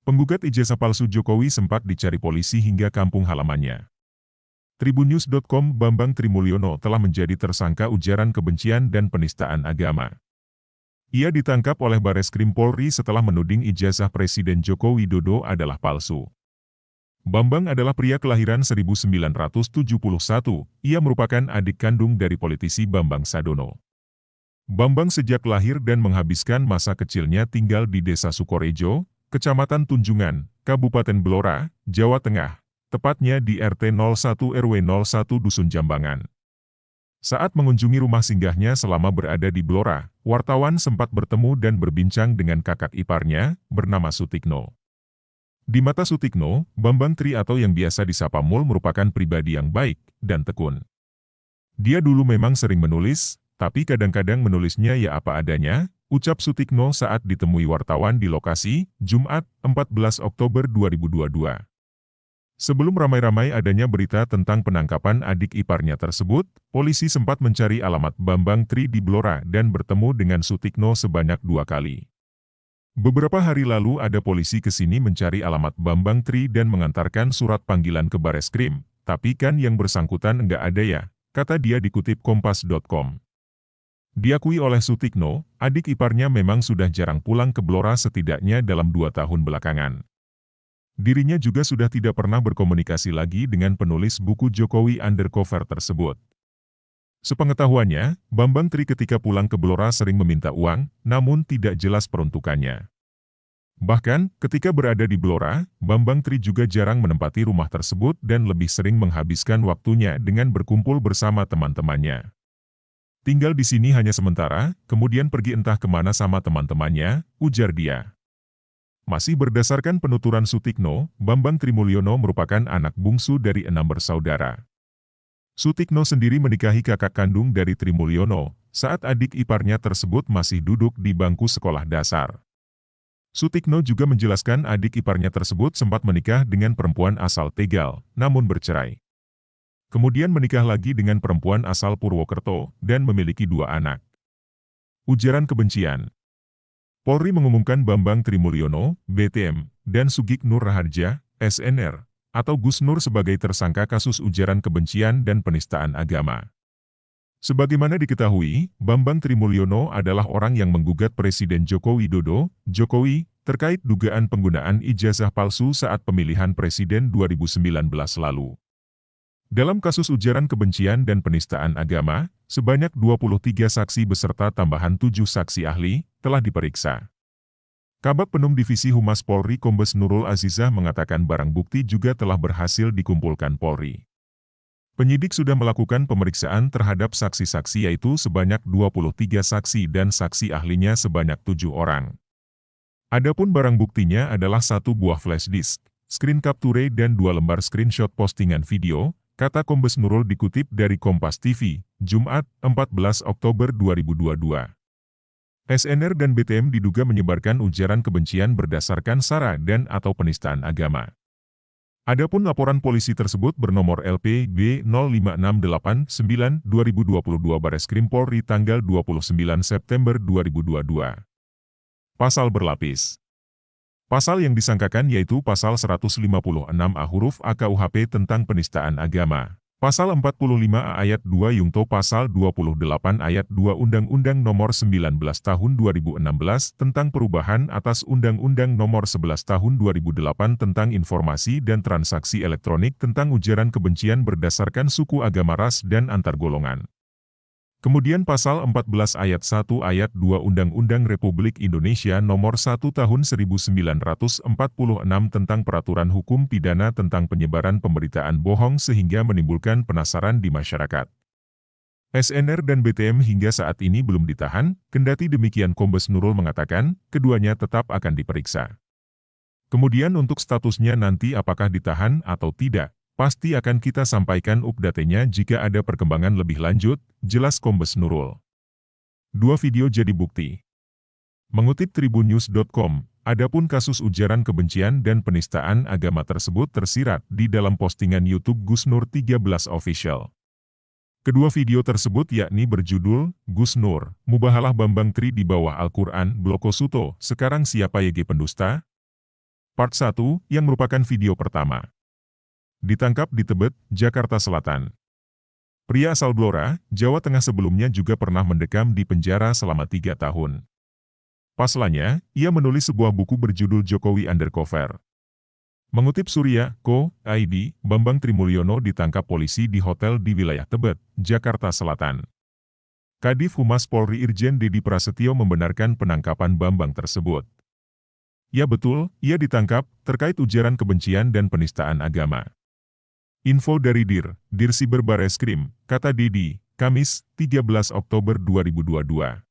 Penggugat ijazah palsu Jokowi sempat dicari polisi hingga kampung halamannya. Tribunnews.com Bambang Trimulyono telah menjadi tersangka ujaran kebencian dan penistaan agama. Ia ditangkap oleh Bareskrim Polri setelah menuding ijazah Presiden Joko Widodo adalah palsu. Bambang adalah pria kelahiran 1971, ia merupakan adik kandung dari politisi Bambang Sadono. Bambang sejak lahir dan menghabiskan masa kecilnya tinggal di Desa Sukorejo, Kecamatan Tunjungan, Kabupaten Blora, Jawa Tengah, tepatnya di RT 01 RW 01 Dusun Jambangan. Saat mengunjungi rumah singgahnya selama berada di Blora, wartawan sempat bertemu dan berbincang dengan kakak iparnya, bernama Sutikno. Di mata Sutikno, Bambang Tri atau yang biasa disapa Mul merupakan pribadi yang baik dan tekun. Dia dulu memang sering menulis, tapi kadang-kadang menulisnya ya apa adanya, ucap Sutikno saat ditemui wartawan di lokasi, Jumat, 14 Oktober 2022. Sebelum ramai-ramai adanya berita tentang penangkapan adik iparnya tersebut, polisi sempat mencari alamat Bambang Tri di Blora dan bertemu dengan Sutikno sebanyak 2 kali. Beberapa hari lalu ada polisi ke sini mencari alamat Bambang Tri dan mengantarkan surat panggilan ke Bareskrim, tapi kan yang bersangkutan enggak ada ya, kata dia dikutip Kompas.com. Diakui oleh Sutikno, adik iparnya memang sudah jarang pulang ke Blora setidaknya dalam 2 tahun belakangan. Dirinya juga sudah tidak pernah berkomunikasi lagi dengan penulis buku Jokowi Undercover tersebut. Sepengetahuannya, Bambang Tri ketika pulang ke Blora sering meminta uang, namun tidak jelas peruntukannya. Bahkan, ketika berada di Blora, Bambang Tri juga jarang menempati rumah tersebut dan lebih sering menghabiskan waktunya dengan berkumpul bersama teman-temannya. Tinggal di sini hanya sementara, kemudian pergi entah kemana sama teman-temannya, ujar dia. Masih berdasarkan penuturan Sutikno, Bambang Trimulyono merupakan anak bungsu dari 6 bersaudara. Sutikno sendiri menikahi kakak kandung dari Trimulyono, saat adik iparnya tersebut masih duduk di bangku sekolah dasar. Sutikno juga menjelaskan adik iparnya tersebut sempat menikah dengan perempuan asal Tegal, namun bercerai. Kemudian menikah lagi dengan perempuan asal Purwokerto, dan memiliki 2 anak. Ujaran kebencian. Polri mengumumkan Bambang Trimulyono, BTM, dan Sugik Nur Raharja, SNR, atau Gus Nur sebagai tersangka kasus ujaran kebencian dan penistaan agama. Sebagaimana diketahui, Bambang Trimulyono adalah orang yang menggugat Presiden Joko Widodo, Jokowi, terkait dugaan penggunaan ijazah palsu saat pemilihan presiden 2019 lalu. Dalam kasus ujaran kebencian dan penistaan agama, sebanyak 23 saksi beserta tambahan 7 saksi ahli telah diperiksa. Kabag Penum Divisi Humas Polri Kombes Nurul Azizah mengatakan barang bukti juga telah berhasil dikumpulkan Polri. Penyidik sudah melakukan pemeriksaan terhadap saksi-saksi yaitu sebanyak 23 saksi dan saksi ahlinya sebanyak 7 orang. Adapun barang buktinya adalah 1 buah flash disk, screen capture dan 2 lembar screenshot postingan video, kata Kombes Nurul dikutip dari Kompas TV, Jumat, 14 Oktober 2022. SNR dan BTM diduga menyebarkan ujaran kebencian berdasarkan sara dan atau penistaan agama. Adapun laporan polisi tersebut bernomor LPB 05689/2022 Bareskrim Polri tanggal 29 September 2022. Pasal berlapis. Pasal yang disangkakan yaitu Pasal 156A huruf A KUHP tentang penistaan agama. Pasal 45A ayat 2 Yungto Pasal 28 ayat 2 Undang-Undang Nomor 19 Tahun 2016 tentang perubahan atas Undang-Undang Nomor 11 Tahun 2008 tentang informasi dan transaksi elektronik tentang ujaran kebencian berdasarkan suku agama ras dan antar golongan. Kemudian Pasal 14 ayat 1 ayat 2 Undang-Undang Republik Indonesia Nomor 1 Tahun 1946 tentang Peraturan Hukum Pidana tentang penyebaran pemberitaan bohong sehingga menimbulkan penasaran di masyarakat. SNR dan BTM hingga saat ini belum ditahan, kendati demikian Kombes Nurul mengatakan, keduanya tetap akan diperiksa. Kemudian untuk statusnya nanti apakah ditahan atau tidak, pasti akan kita sampaikan update-nya jika ada perkembangan lebih lanjut, jelas Kombes Nurul. 2 video jadi bukti. Mengutip Tribunnews.com, adapun kasus ujaran kebencian dan penistaan agama tersebut tersirat di dalam postingan YouTube Gus Nur 13 Official. Kedua video tersebut yakni berjudul, Gus Nur, Mubahalah Bambang Tri di bawah Al-Quran, Bloko Suto, sekarang siapa YG pendusta? Part 1, yang merupakan video pertama. Ditangkap di Tebet, Jakarta Selatan. Pria asal Blora, Jawa Tengah sebelumnya juga pernah mendekam di penjara selama 3 tahun. Pasalnya, ia menulis sebuah buku berjudul Jokowi Undercover. Mengutip Surya.co.id, Bambang Trimulyono ditangkap polisi di hotel di wilayah Tebet, Jakarta Selatan. Kadif Humas Polri Irjen Dedi Prasetyo membenarkan penangkapan Bambang tersebut. Ya betul, ia ditangkap terkait ujaran kebencian dan penistaan agama. Info dari Dir Siber Bareskrim, kata Dedi, Kamis, 13 Oktober 2022.